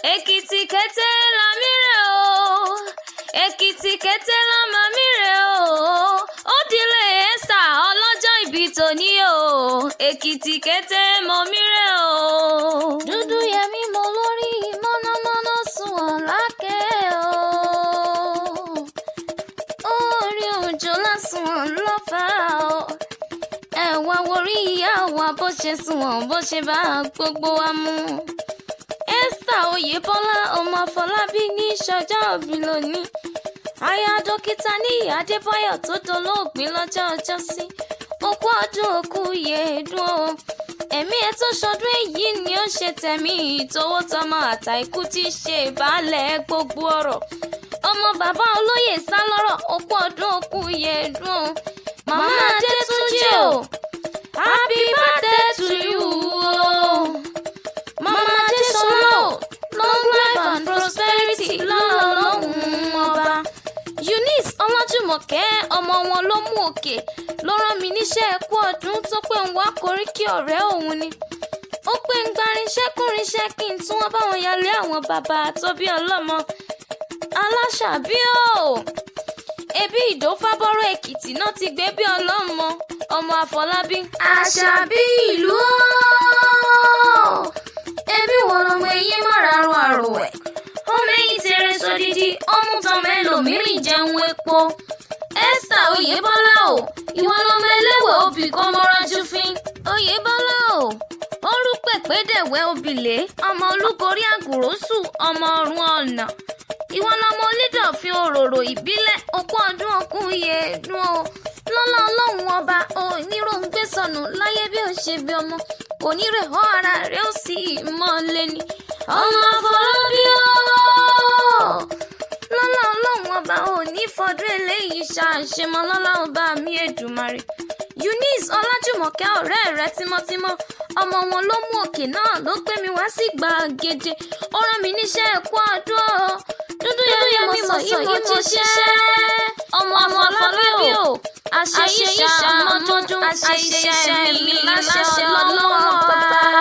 Èkìtì kété lámì rè o, Èkìtì kété lámàmì rè o, ó dilé Esther ọlọ́jọ́ ìbí tòní o, Èkìtì kété mọ̀mí rè o. Dúdú yẹmí mo lórí mọ́nàmọ́ná sùn lákẹ́ o, orí òjò lásùn lọ́fà o, ẹ̀wà worí ìyá wa bó ṣe sùn bó ṣe bá gbogbo wa mú. Esther Oyèbọ́lá ọmọ Afọlábí ní ṣọjọ́ òbí lónìí, aya dókítà Níyì Adébáyọ̀ tó dolóògbé lọ́jọ́ ọjọ́sí. Òkú ọdún òkú yèédún o, ẹ̀mí ẹ̀ tó ṣọdún èyí ni ó ṣe tẹ̀mí ìtòwó tọmọ àtàìkú tí í ṣe ìbálẹ̀ gbogbo ọ̀rọ̀. Ọmọ bàbá olóyè Sálọ́rọ̀, òkú ọdún òkú yèédún o. Màmá Adétúnjí o, happy birthday to you o. Mama Adéṣọlá o, long life and prosperity lọ́lọ́lọ́hún ọba. Eunice Ọlájùmọ̀kẹ́ ọmọ wọn ló mú òkè ló rán mi níṣẹ́ ẹ̀kú ọdún tó pé ń wá koríkì ọ̀rẹ́ òun ni. Ó pé ń gbarinṣẹ́ kúrinṣẹ́ kí n tún wọ́n báwọn yálé àwọn bàbá tó bí ọlọ́mọ. Aláṣàbí o, ẹbí Ìdó-Fábọ́rọ̀ Èkìtì náà ti gbé bí ọlọ́mọ ọmọ Àfọlábí. Àṣàbí ìlú o, ẹbí wo lọmọ eyín márààrún àròwẹ̀, ọmọ eyín tẹrẹ sódìdí ọmú tọmọ ẹlòmíràn jẹun epo. Esther Oyèbọ́lá o, ìwọ lọmọ ẹlẹ́wẹ̀ obì kan mọ́rájú fín. Oyèbọ́lá o, orú pèpédèwẹ́ obìlé ọmọ olúborí àgùrọ́sù ọmọ ọ̀run ọ̀nà. Ìwọ lọmọ onídọ̀fin òróró ìbílẹ̀, òkú ọdún ọkùn yèédún o. Lọ́lá ọlọ́run ọba oníròǹgbé sọnù láyé bí ó ṣe bí ọmọ, kò ní rẹ̀ họ́ ara rẹ̀ ó sì mọ́ lé ní. Ọmọ Afọlábí o, lọ́lá ọlọ́run ọba òní fọdún eléyìí ṣàṣemọ́ lọ́lá ọba mi Èdùmàrè. Eunice Ọlájùmọ̀kẹ́ ọ̀rẹ́ rẹ̀ tímọ́tímọ́, ọmọ wọn ló mú òkè náà ló gbé mi wá sí gbàgede, ó rán mi níṣẹ́ ẹ̀kú ọdún o. Dúdú yẹmí mo sọ yìí mo ṣiṣẹ́, ọmọ Afọlábí o, àṣeyíṣà mọ́dún àṣeyíṣẹ́ mi láṣẹ ọlọ́wọ́ bàbá.